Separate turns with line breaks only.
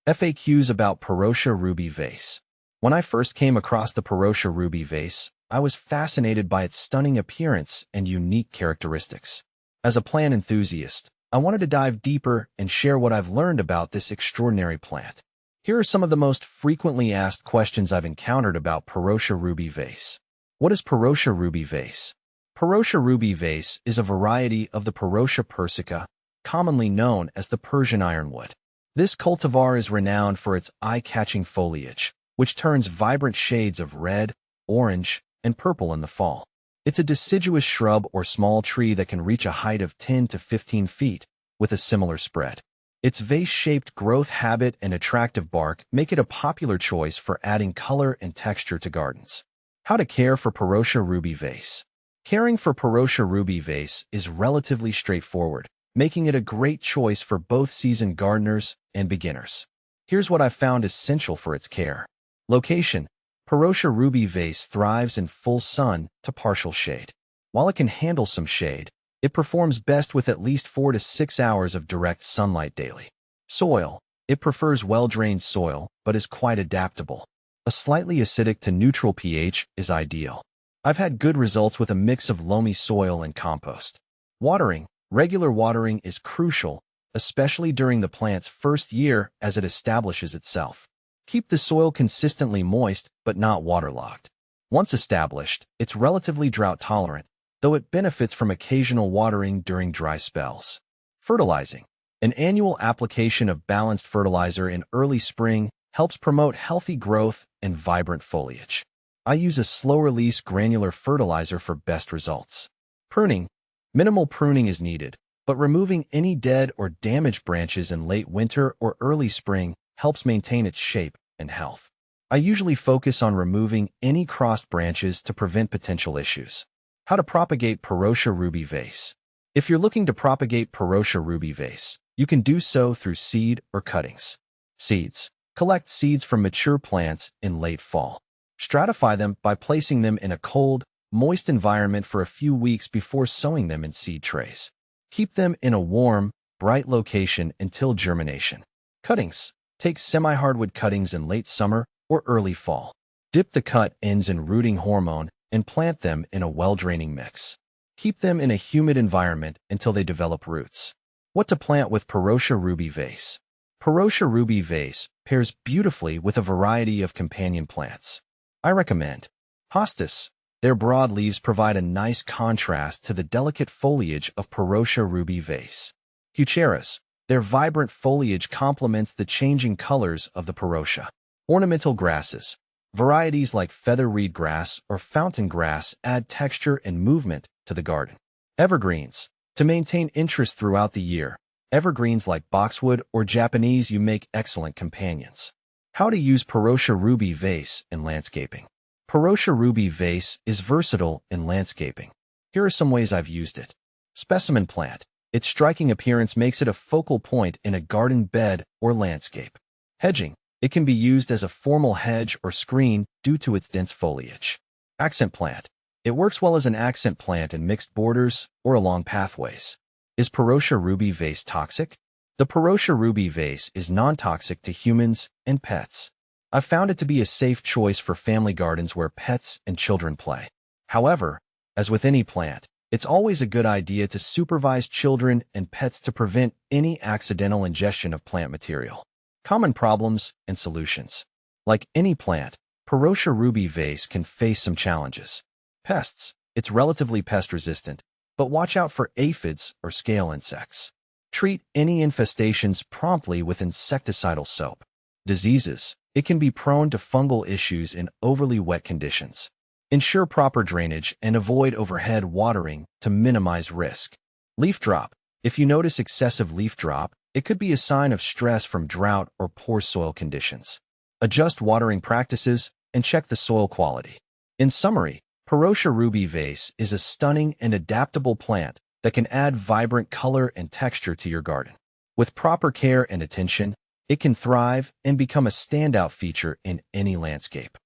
FAQs about Parrotia Ruby Vase. When I first came across the Parrotia Ruby Vase, I was fascinated by its stunning appearance and unique characteristics. As a plant enthusiast, I wanted to dive deeper and share what I've learned about this extraordinary plant. Here are some of the most frequently asked questions I've encountered about Parrotia Ruby Vase. What is Parrotia Ruby Vase? Parrotia Ruby Vase is a variety of the Parrotia persica, commonly known as the Persian ironwood. This cultivar is renowned for its eye-catching foliage, which turns vibrant shades of red, orange, and purple in the fall. It's a deciduous shrub or small tree that can reach a height of 10 to 15 feet, with a similar spread. Its vase-shaped growth habit and attractive bark make it a popular choice for adding color and texture to gardens. How to care for Parrotia Ruby Vase. Caring for Parrotia Ruby Vase is relatively straightforward, making it a great choice for both seasoned gardeners and beginners. Here's what I've found essential for its care. Location. Parrotia Ruby Vase thrives in full sun to partial shade. While it can handle some shade, it performs best with at least 4 to 6 hours of direct sunlight daily. Soil. It prefers well-drained soil, but is quite adaptable. A slightly acidic to neutral pH is ideal. I've had good results with a mix of loamy soil and compost. Watering. Regular watering is crucial, especially during the plant's first year as it establishes itself. Keep the soil consistently moist but not waterlogged. Once established, it's relatively drought-tolerant, though it benefits from occasional watering during dry spells. Fertilizing. An annual application of balanced fertilizer in early spring helps promote healthy growth and vibrant foliage. I use a slow-release granular fertilizer for best results. Pruning. Minimal pruning is needed, but removing any dead or damaged branches in late winter or early spring helps maintain its shape and health. I usually focus on removing any crossed branches to prevent potential issues. How to propagate Parrotia Ruby Vase. If you're looking to propagate Parrotia Ruby Vase, you can do so through seed or cuttings. Seeds. Collect seeds from mature plants in late fall. Stratify them by placing them in a cold, moist environment for a few weeks before sowing them in seed trays. Keep them in a warm, bright location until germination. Cuttings. Take semi-hardwood cuttings in late summer or early fall. Dip the cut ends in rooting hormone and plant them in a well-draining mix. Keep them in a humid environment until they develop roots. What to plant with Parrotia Ruby Vase. Parrotia Ruby Vase pairs beautifully with a variety of companion plants. I recommend hostas. Their broad leaves provide a nice contrast to the delicate foliage of Parrotia Ruby Vase. Eucheras. Their vibrant foliage complements the changing colors of the Parrotia. Ornamental grasses. Varieties like feather reed grass or fountain grass add texture and movement to the garden. Evergreens. To maintain interest throughout the year, evergreens like boxwood or Japanese yew make excellent companions. How to use Parrotia Ruby Vase in landscaping. Parrotia Ruby Vase is versatile in landscaping. Here are some ways I've used it. Specimen plant. Its striking appearance makes it a focal point in a garden bed or landscape. Hedging. It can be used as a formal hedge or screen due to its dense foliage. Accent plant. It works well as an accent plant in mixed borders or along pathways. Is Parrotia Ruby Vase toxic? The Parrotia Ruby Vase is non-toxic to humans and pets. I've found it to be a safe choice for family gardens where pets and children play. However, as with any plant, it's always a good idea to supervise children and pets to prevent any accidental ingestion of plant material. Common problems and solutions. Like any plant, Parrotia Ruby Vase can face some challenges. Pests. It's relatively pest-resistant, but watch out for aphids or scale insects. Treat any infestations promptly with insecticidal soap. Diseases. It can be prone to fungal issues in overly wet conditions. Ensure proper drainage and avoid overhead watering to minimize risk. Leaf drop. If you notice excessive leaf drop, it could be a sign of stress from drought or poor soil conditions. Adjust watering practices and check the soil quality. In summary, Parrotia Ruby Vase is a stunning and adaptable plant that can add vibrant color and texture to your garden. With proper care and attention, it can thrive and become a standout feature in any landscape.